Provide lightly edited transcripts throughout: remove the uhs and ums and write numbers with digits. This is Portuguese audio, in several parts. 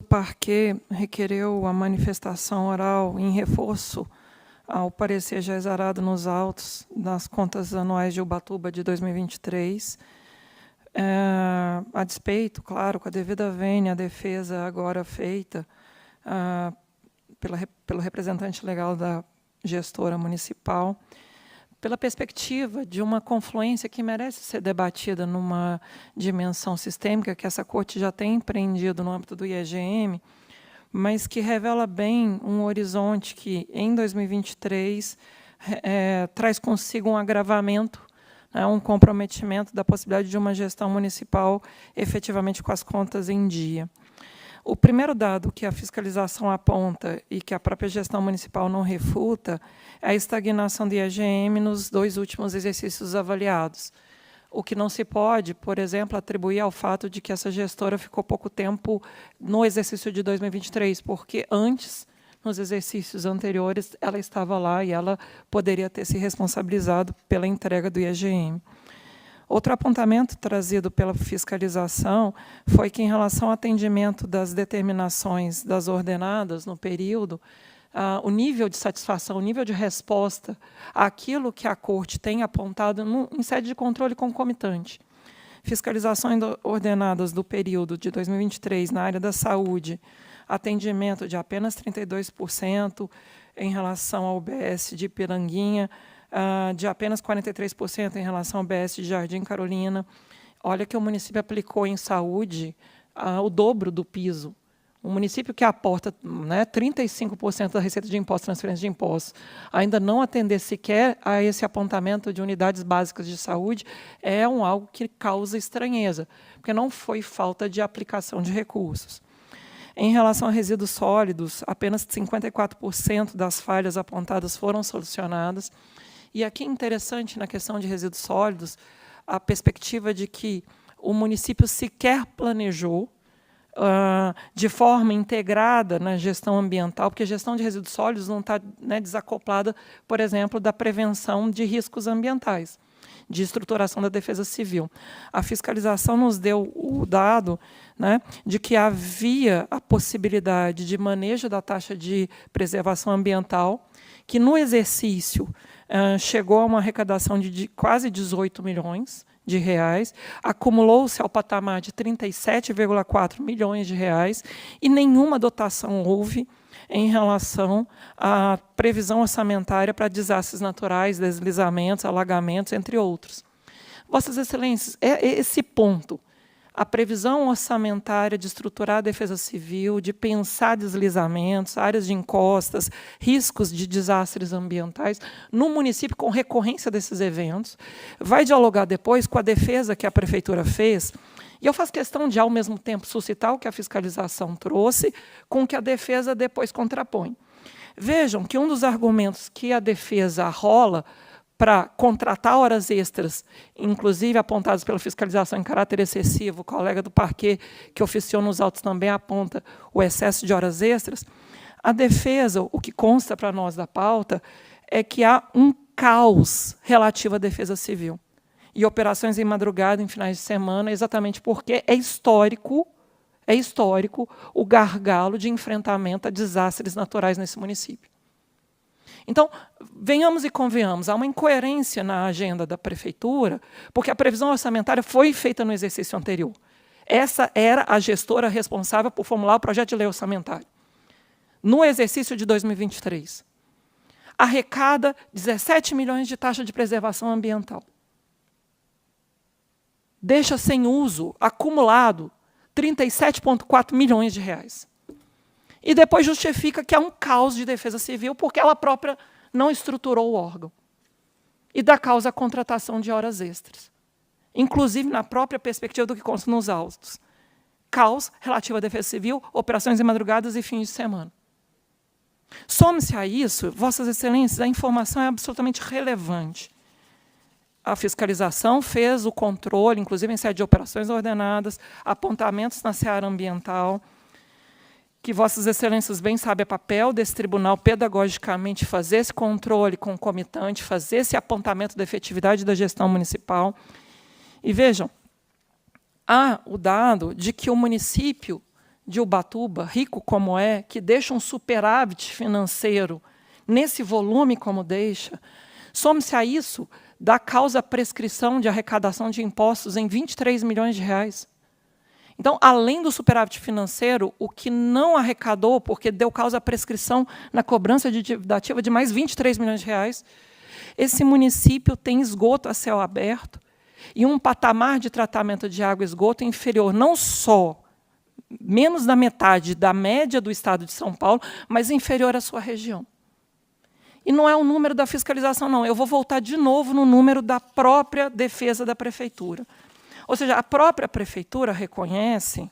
Parquet requereu a manifestação oral em reforço ao parecer já exarado nos autos das contas anuais de Ubatuba de 2023, a despeito, claro, com a devida vênia, a defesa agora feita pelo representante legal da gestora municipal, pela perspectiva de uma confluência que merece ser debatida numa dimensão sistêmica que essa corte já tem empreendido no âmbito do IEGM, mas que revela bem um horizonte que, em 2023, traz consigo um agravamento, né, um comprometimento da possibilidade de uma gestão municipal efetivamente com as contas em dia. O primeiro dado que a fiscalização aponta e que a própria gestão municipal não refuta é a estagnação do IEGM nos 2 últimos exercícios avaliados. O que não se pode, por exemplo, atribuir ao fato de que essa gestora ficou pouco tempo no exercício de 2023, porque antes, nos exercícios anteriores, ela estava lá e ela poderia ter se responsabilizado pela entrega do IEGM. Outro apontamento trazido pela fiscalização foi que, em relação ao atendimento das determinações das ordenadas no período, o nível de satisfação, o nível de resposta àquilo que a Corte tem apontado em sede de controle concomitante. Fiscalizações ordenadas do período de 2023 na área da saúde, atendimento de apenas 32% em relação ao UBS de Piranguinha, de apenas 43% em relação ao BS de Jardim Carolina. Olha que o município aplicou em saúde o dobro do piso. Um município que aporta 35% da receita de impostos, transferência de impostos, ainda não atender sequer a esse apontamento de unidades básicas de saúde é algo que causa estranheza, porque não foi falta de aplicação de recursos. Em relação a resíduos sólidos, apenas 54% das falhas apontadas foram solucionadas. E aqui é interessante, na questão de resíduos sólidos, a perspectiva de que o município sequer planejou de forma integrada na gestão ambiental, porque a gestão de resíduos sólidos não está desacoplada, por exemplo, da prevenção de riscos ambientais, de estruturação da defesa civil. A fiscalização nos deu o dado de que havia a possibilidade de manejo da taxa de preservação ambiental, que no exercício chegou a uma arrecadação de quase 18 milhões de reais, acumulou-se ao patamar de 37,4 milhões de reais e nenhuma dotação houve em relação à previsão orçamentária para desastres naturais, deslizamentos, alagamentos, entre outros. Vossas Excelências, é esse ponto, a previsão orçamentária de estruturar a defesa civil, de pensar deslizamentos, áreas de encostas, riscos de desastres ambientais, no município com recorrência desses eventos, vai dialogar depois com a defesa que a prefeitura fez, e eu faço questão de, ao mesmo tempo, suscitar o que a fiscalização trouxe, com o que a defesa depois contrapõe. Vejam que um dos argumentos que a defesa rola para contratar horas extras, inclusive apontados pela fiscalização em caráter excessivo, o colega do Parquet, que oficiou nos autos, também aponta o excesso de horas extras, a defesa, o que consta para nós da pauta, é que há um caos relativo à defesa civil. E operações em madrugada, em finais de semana, exatamente porque é histórico o gargalo de enfrentamento a desastres naturais nesse município. Então, venhamos e convenhamos, há uma incoerência na agenda da prefeitura, porque a previsão orçamentária foi feita no exercício anterior. Essa era a gestora responsável por formular o projeto de lei orçamentário. No exercício de 2023, arrecada 17 milhões de taxa de preservação ambiental. Deixa sem uso, acumulado, 37,4 milhões de reais. E depois justifica que há um caos de defesa civil porque ela própria não estruturou o órgão. E dá causa à contratação de horas extras. Inclusive na própria perspectiva do que consta nos autos. Caos relativo à defesa civil, operações em madrugadas e fins de semana. Some-se a isso, Vossas Excelências, a informação é absolutamente relevante. A fiscalização fez o controle, inclusive em sede de operações ordenadas, apontamentos na seara ambiental, que Vossas Excelências bem sabem, é papel desse tribunal pedagogicamente fazer esse controle concomitante, fazer esse apontamento da efetividade da gestão municipal. E vejam, há o dado de que o município de Ubatuba, rico como é, que deixa um superávit financeiro nesse volume como deixa, some-se a isso da causa prescrição de arrecadação de impostos em 23 milhões de reais. Então, além do superávit financeiro, o que não arrecadou, porque deu causa à prescrição na cobrança de dívida ativa de mais 23 milhões de reais, esse município tem esgoto a céu aberto e um patamar de tratamento de água e esgoto inferior não só menos da metade da média do estado de São Paulo, mas inferior à sua região. E não é o número da fiscalização, não. Eu vou voltar de novo no número da própria defesa da prefeitura. Ou seja, a própria prefeitura reconhece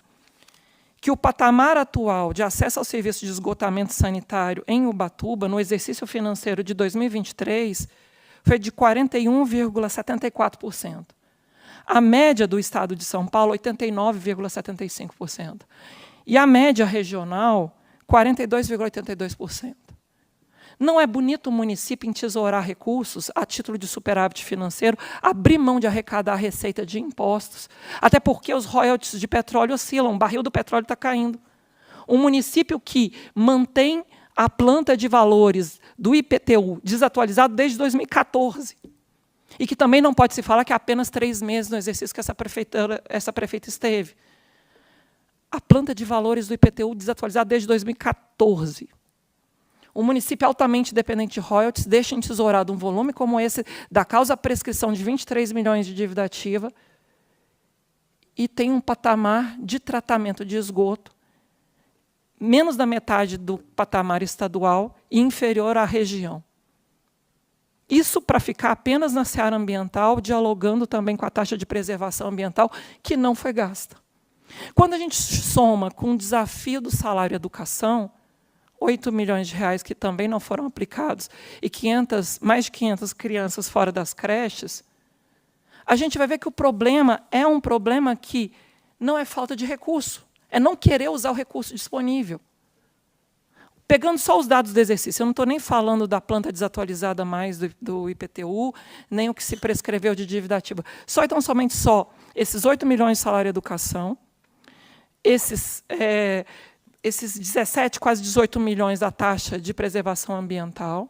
que o patamar atual de acesso ao serviço de esgotamento sanitário em Ubatuba, no exercício financeiro de 2023, foi de 41,74%. A média do estado de São Paulo, 89,75%. E a média regional, 42,82%. Não é bonito o município entesourar recursos a título de superávit financeiro, abrir mão de arrecadar a receita de impostos, até porque os royalties de petróleo oscilam, o barril do petróleo está caindo. Um município que mantém a planta de valores do IPTU desatualizado desde 2014, e que também não pode se falar que há apenas 3 meses no exercício que essa prefeita esteve. A planta de valores do IPTU desatualizada desde 2014. O município altamente dependente de royalties deixa entesourado um volume como esse da causa à prescrição de 23 milhões de dívida ativa e tem um patamar de tratamento de esgoto menos da metade do patamar estadual e inferior à região. Isso para ficar apenas na seara ambiental, dialogando também com a taxa de preservação ambiental, que não foi gasta. Quando a gente soma com o desafio do salário e educação, 8 milhões de reais que também não foram aplicados e mais de 500 crianças fora das creches, a gente vai ver que o problema é um problema que não é falta de recurso, é não querer usar o recurso disponível. Pegando só os dados do exercício, eu não estou nem falando da planta desatualizada mais do IPTU, nem o que se prescreveu de dívida ativa. Então, somente esses 8 milhões de salário e educação, esses 17, quase 18 milhões da taxa de preservação ambiental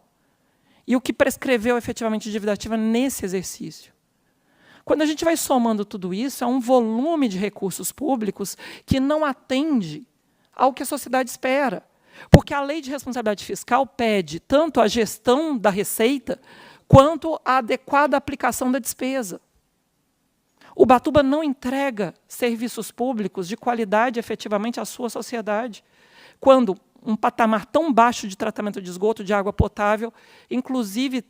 e o que prescreveu efetivamente de dívida ativa nesse exercício. Quando a gente vai somando tudo isso, é um volume de recursos públicos que não atende ao que a sociedade espera. Porque a lei de responsabilidade fiscal pede tanto a gestão da receita quanto a adequada aplicação da despesa. Ubatuba não entrega serviços públicos de qualidade efetivamente à sua sociedade, quando um patamar tão baixo de tratamento de esgoto, de água potável, inclusive,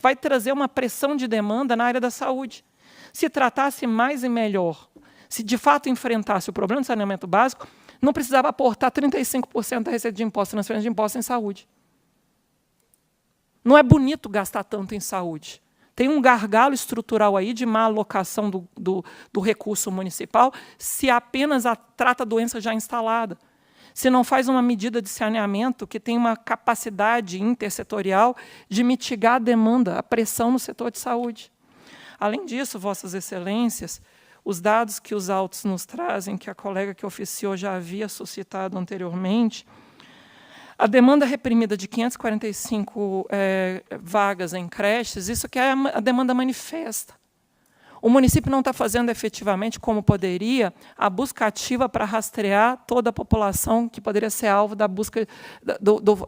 vai trazer uma pressão de demanda na área da saúde. Se tratasse mais e melhor, se de fato enfrentasse o problema do saneamento básico, não precisava aportar 35% da receita de impostos, transferência de impostos em saúde. Não é bonito gastar tanto em saúde. Tem um gargalo estrutural aí de má alocação do recurso municipal se apenas trata a doença já instalada. Se não faz uma medida de saneamento que tem uma capacidade intersetorial de mitigar a demanda, a pressão no setor de saúde. Além disso, Vossas Excelências, os dados que os autos nos trazem, que a colega que oficiou já havia suscitado anteriormente, a demanda reprimida de 545 vagas em creches, isso que é a demanda manifesta. O município não está fazendo efetivamente, como poderia, a busca ativa para rastrear toda a população que poderia ser alvo da busca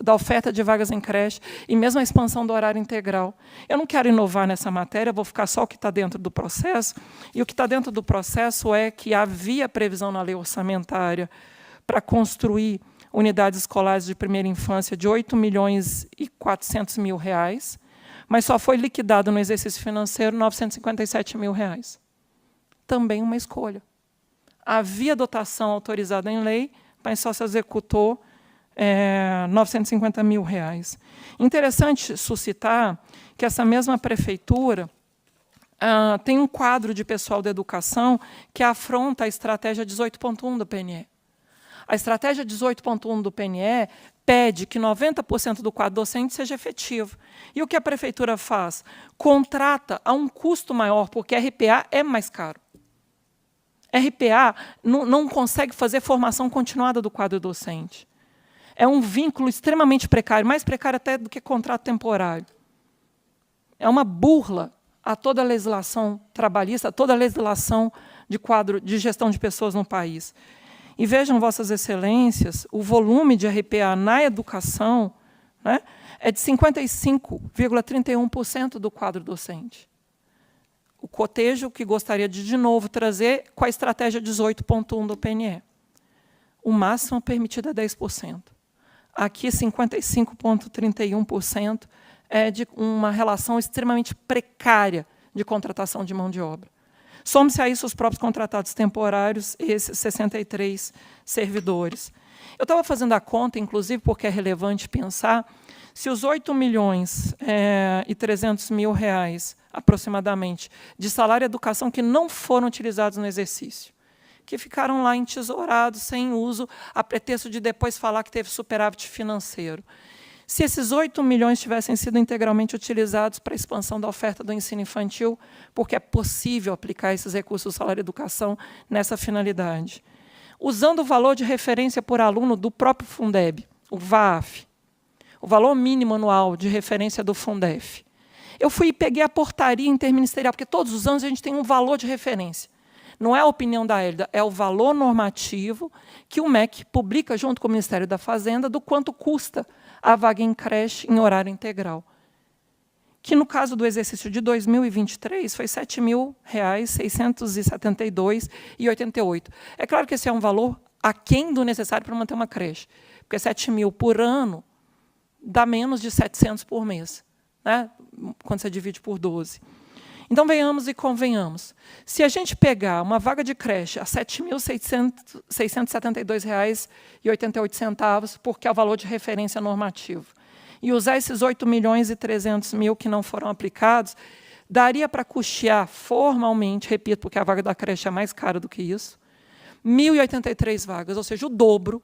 da oferta de vagas em creche e mesmo a expansão do horário integral. Eu não quero inovar nessa matéria, vou ficar só o que está dentro do processo, e o que está dentro do processo é que havia previsão na lei orçamentária para construir unidades escolares de primeira infância de 8 milhões e 400 mil reais, mas só foi liquidado no exercício financeiro 957 mil reais. Também uma escolha. Havia dotação autorizada em lei, mas só se executou 950 mil reais. Interessante suscitar que essa mesma prefeitura tem um quadro de pessoal da educação que afronta a estratégia 18.1 do PNE. A estratégia 18.1 do PNE pede que 90% do quadro docente seja efetivo. E o que a prefeitura faz? Contrata a um custo maior, porque a RPA é mais caro. RPA não consegue fazer formação continuada do quadro docente. É um vínculo extremamente precário, mais precário até do que contrato temporário. É uma burla a toda a legislação trabalhista, a toda a legislação de quadro de gestão de pessoas no país. E vejam, Vossas Excelências, o volume de RPA na educação, né, é de 55,31% do quadro docente. O cotejo que gostaria de novo, trazer com a estratégia 18.1 do PNE. O máximo permitido é 10%. Aqui, 55,31% é de uma relação extremamente precária de contratação de mão de obra. Some-se a isso os próprios contratados temporários, esses 63 servidores. Eu estava fazendo a conta, inclusive, porque é relevante pensar, se os 8.300.000 reais, aproximadamente, de salário e educação que não foram utilizados no exercício, que ficaram lá entesourados, sem uso, a pretexto de depois falar que teve superávit financeiro. Se esses 8 milhões tivessem sido integralmente utilizados para a expansão da oferta do ensino infantil, porque é possível aplicar esses recursos do salário e educação nessa finalidade. Usando o valor de referência por aluno do próprio Fundeb, o VAF, o valor mínimo anual de referência do Fundef. Eu fui e peguei a portaria interministerial, porque todos os anos a gente tem um valor de referência. Não é a opinião da Hélida, é o valor normativo que o MEC publica junto com o Ministério da Fazenda do quanto custa a vaga em creche em horário integral. Que, no caso do exercício de 2023, foi R$ 7.672,88. É claro que esse é um valor aquém do necessário para manter uma creche, porque 7 mil por ano dá menos de 700 por mês, né? Quando você divide por 12. Então, venhamos e convenhamos. Se a gente pegar uma vaga de creche a R$ 7.672,88, porque é o valor de referência normativo, e usar esses 8.300.000 que não foram aplicados, daria para custear formalmente, repito, porque a vaga da creche é mais cara do que isso, 1.083 vagas, ou seja, o dobro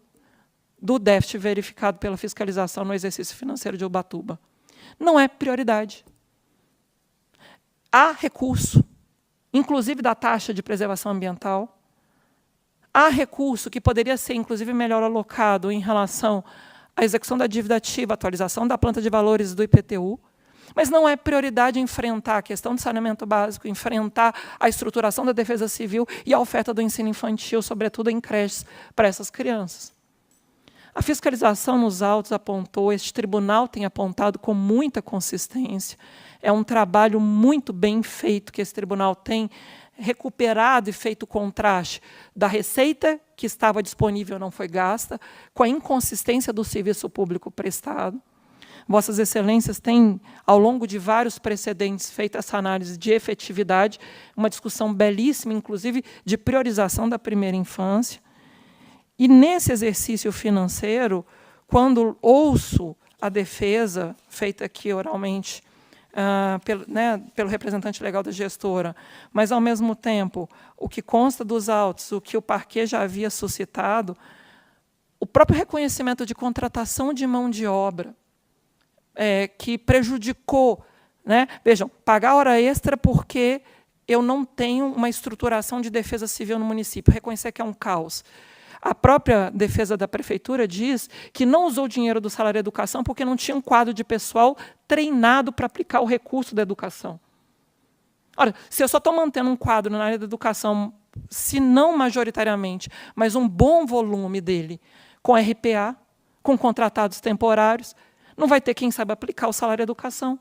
do déficit verificado pela fiscalização no exercício financeiro de Ubatuba. Não é prioridade. Há recurso, inclusive da taxa de preservação ambiental, há recurso que poderia ser, inclusive, melhor alocado em relação à execução da dívida ativa, atualização da planta de valores do IPTU, mas não é prioridade enfrentar a questão do saneamento básico, enfrentar a estruturação da defesa civil e a oferta do ensino infantil, sobretudo em creches, para essas crianças. A fiscalização nos autos apontou, este tribunal tem apontado com muita consistência, é um trabalho muito bem feito que esse tribunal tem recuperado e feito o contraste da receita que estava disponível e não foi gasta, com a inconsistência do serviço público prestado. Vossas Excelências têm, ao longo de vários precedentes, feito essa análise de efetividade, uma discussão belíssima, inclusive, de priorização da primeira infância. E, nesse exercício financeiro, quando ouço a defesa, feita aqui oralmente, pelo representante legal da gestora, mas, ao mesmo tempo, o que consta dos autos, o que o parquê já havia suscitado, o próprio reconhecimento de contratação de mão de obra, que prejudicou, né? Vejam, pagar hora extra porque eu não tenho uma estruturação de defesa civil no município, reconhecer que é um caos. A própria defesa da prefeitura diz que não usou o dinheiro do salário educação porque não tinha um quadro de pessoal treinado para aplicar o recurso da educação. Ora, se eu só estou mantendo um quadro na área da educação, se não majoritariamente, mas um bom volume dele, com RPA, com contratados temporários, não vai ter quem saiba aplicar o salário educação.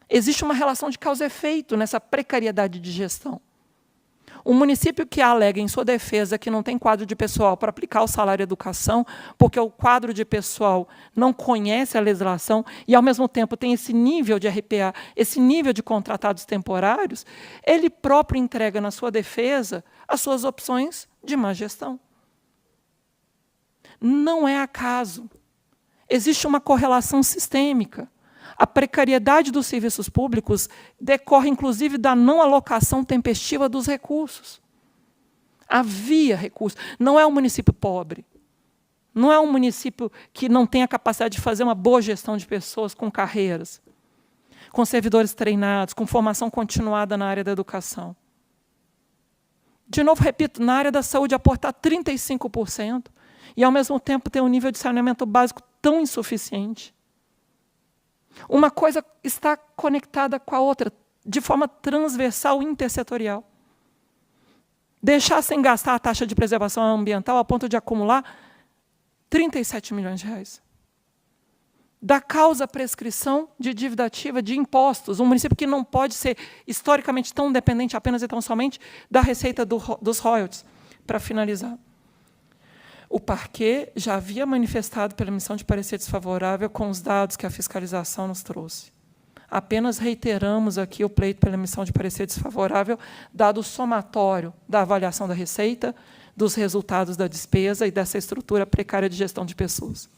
Existe uma relação de causa e efeito nessa precariedade de gestão. Um município que alega em sua defesa que não tem quadro de pessoal para aplicar o salário educação, porque o quadro de pessoal não conhece a legislação e, ao mesmo tempo, tem esse nível de RPA, esse nível de contratados temporários, ele próprio entrega na sua defesa as suas opções de má gestão. Não é acaso. Existe uma correlação sistêmica. A precariedade dos serviços públicos decorre, inclusive, da não alocação tempestiva dos recursos. Havia recursos. Não é um município pobre. Não é um município que não tem a capacidade de fazer uma boa gestão de pessoas com carreiras, com servidores treinados, com formação continuada na área da educação. De novo, repito, na área da saúde, aportar 35% e, ao mesmo tempo, ter um nível de saneamento básico tão insuficiente. Uma coisa está conectada com a outra, de forma transversal e intersetorial. Deixar sem gastar a taxa de preservação ambiental a ponto de acumular 37 milhões de reais. Da causa prescrição de dívida ativa de impostos, um município que não pode ser historicamente tão dependente apenas e tão somente da receita dos royalties. Para finalizar, o parquet já havia manifestado pela emissão de parecer desfavorável com os dados que a fiscalização nos trouxe. Apenas reiteramos aqui o pleito pela emissão de parecer desfavorável, dado o somatório da avaliação da receita, dos resultados da despesa e dessa estrutura precária de gestão de pessoas.